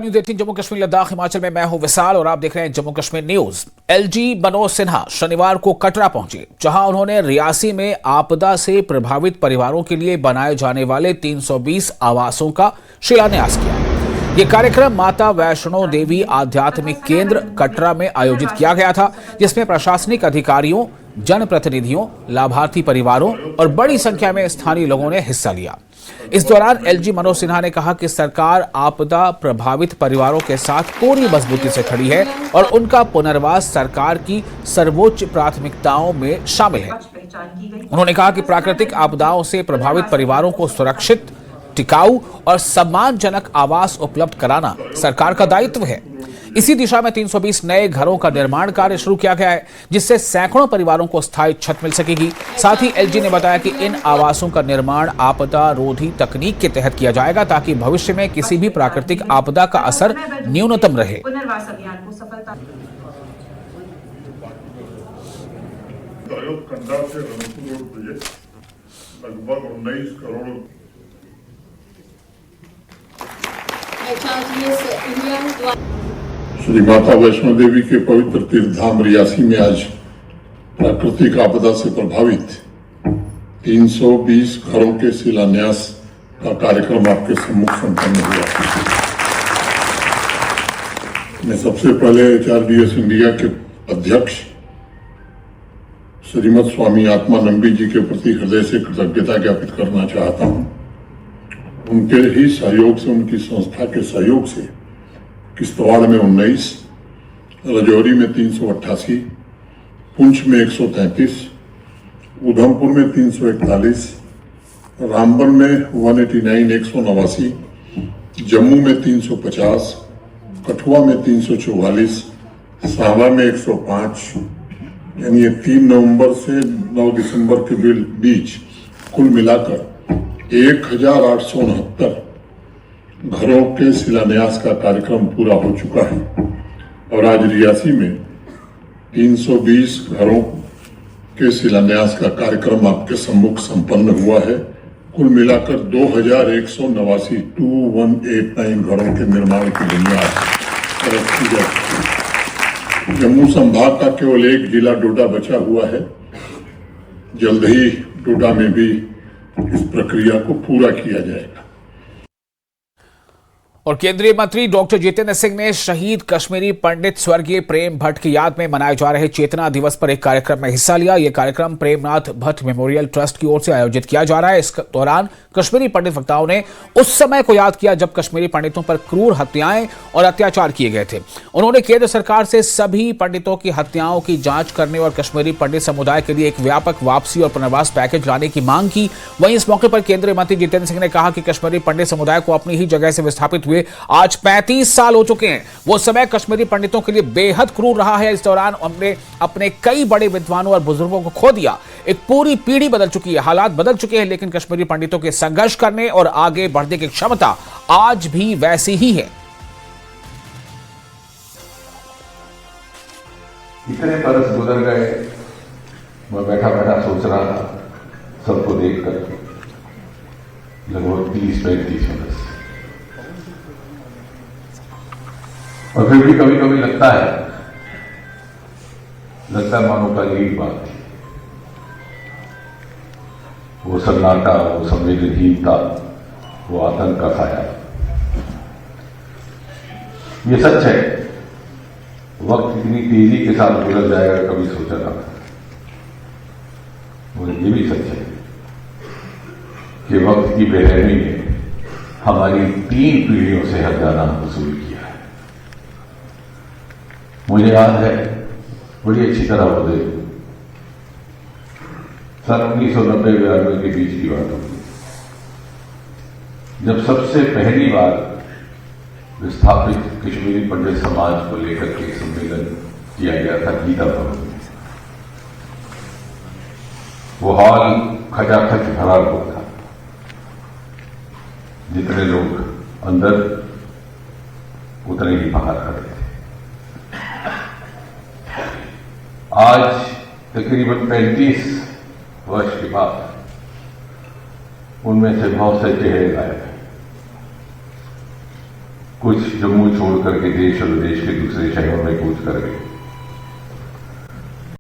News 18 Jammu Kashmir Ladakh Himachal में मैं हूं विशाल और आप देख रहे हैं जम्मू कश्मीर न्यूज। एलजी मनोज सिन्हा शनिवार को कटरा पहुंचे, जहां उन्होंने रियासी में आपदा से प्रभावित परिवारों के लिए बनाए जाने वाले 320 आवासों का शिलान्यास किया। ये कार्यक्रम माता वैष्णो देवी आध्यात्मिक केंद्र कटरा में आयोजित किया गया था, जिसमें प्रशासनिक अधिकारियों, जनप्रतिनिधियों, लाभार्थी परिवारों और बड़ी संख्या में स्थानीय लोगों ने हिस्सा लिया। इस दौरान एलजी मनोज सिन्हा ने कहा कि सरकार आपदा प्रभावित परिवारों के साथ पूरी मजबूती से खड़ी है और उनका पुनर्वास सरकार की सर्वोच्च प्राथमिकताओं में शामिल है। उन्होंने कहा कि प्राकृतिक आपदाओं से प्रभावित परिवारों को सुरक्षित, टिकाऊ और सम्मानजनक आवास उपलब्ध कराना सरकार का दायित्व है। इसी दिशा में 320 नए घरों का निर्माण कार्य शुरू किया गया है, जिससे सैकड़ों परिवारों को स्थायी छत मिल सकेगी। साथ ही एलजी ने बताया कि इन आवासों का निर्माण आपदा रोधी तकनीक के तहत किया जाएगा, ताकि भविष्य में किसी भी प्राकृतिक आपदा का असर न्यूनतम रहे। लगभग 19 करोड़ श्री माता वैष्णो देवी के पवित्र तीर्थधाम रियासी में आज प्राकृतिक आपदा से प्रभावित 320 घरों के शिलान्यास का कार्यक्रम आपके सम्मुख संपन्न हुआ। मैं सबसे पहले HRDS इंडिया के अध्यक्ष श्रीमद स्वामी आत्मानंदी जी के प्रति हृदय से कृतज्ञता ज्ञापित करना चाहता हूं। उनके ही सहयोग से, उनकी संस्था के सहयोग से किश्तवाड़ में 19, राजौरी में 388, पुंछ में 133, उधमपुर में 341, रामबन में 189 189, जम्मू में 350, कठुआ में 344, सांबा में 105, यानी ये 3 नवंबर से 9 दिसंबर के बीच कुल मिलाकर 1869 घरों के शिलान्यास का कार्यक्रम पूरा हो चुका है और आज रियासी में 320 घरों के शिलान्यास का कार्यक्रम आपके सम्मुख संपन्न हुआ है। कुल मिलाकर 2189 घरों के निर्माण की बुनियाद रखी जा चुकी है। जम्मू संभाग का केवल एक जिला डोडा बचा हुआ है। जल्द ही डोडा में भी इस प्रक्रिया को पूरा किया जाएगा। और केंद्रीय मंत्री डॉक्टर जितेंद्र सिंह ने शहीद कश्मीरी पंडित स्वर्गीय प्रेम भट्ट की याद में मनाए जा रहे चेतना दिवस पर एक कार्यक्रम में हिस्सा लिया। यह कार्यक्रम प्रेमनाथ भट्ट मेमोरियल ट्रस्ट की ओर से आयोजित किया जा रहा है। इस दौरान कश्मीरी पंडित वक्ताओं ने उस समय को याद किया जब कश्मीरी पंडितों पर क्रूर हत्याएं और अत्याचार किए गए थे। उन्होंने केंद्र सरकार से सभी पंडितों की हत्याओं की जांच करने और कश्मीरी पंडित समुदाय के लिए एक व्यापक वापसी और पुनर्वास पैकेज लाने की मांग की। वहीं इस मौके पर केंद्रीय मंत्री जितेंद्र सिंह ने कहा कि कश्मीरी पंडित समुदाय को अपनी ही जगह से विस्थापित हुए आज 35 साल हो चुके हैं। वो समय कश्मीरी पंडितों के लिए बेहद क्रूर रहा है। इस दौरान हमने अपने कई बड़े विद्वानों और बुजुर्गों को खो दिया। एक पूरी पीढ़ी बदल चुकी है, हालात बदल चुके हैं, लेकिन कश्मीरी पंडितों के संघर्ष करने और आगे बढ़ने की क्षमता आज भी वैसी ही है। इतने बरस गुजर गए, मैं बैठा बैठा सोच रहा था सबको देख कर, लगभग 30-35 बरस, और फिर भी कभी कभी लगता है मानो कल ही बात थी। वो सन्नाटा, वो संवेदनहीनता, वो आतंक का साया। ये सच है, वक्त इतनी तेजी के साथ गुजर जाएगा कभी सोचा ना था। और ये भी सच है कि वक्त की बेरहमी ने हमारी 3 पीढ़ियों से हर्जाना वसूल किया। मुझे याद है बड़ी अच्छी तरह वो दिन सन 1990-92 के बीच की बात होगी, जब सबसे पहली बार विस्थापित कश्मीरी पंडित समाज को लेकर के सम्मेलन किया गया था गीता भवन में। वो हॉल खचाखच भरा हुआ था, जितने लोग अंदर उतने ही बाहर खड़े थे। आज तकरीबन 35 वर्ष के बाद उनमें से बहुत से चेहरे गायब हैं। कुछ जम्मू छोड़ करके देश और विदेश के दूसरे शहरों में कूच कर गए।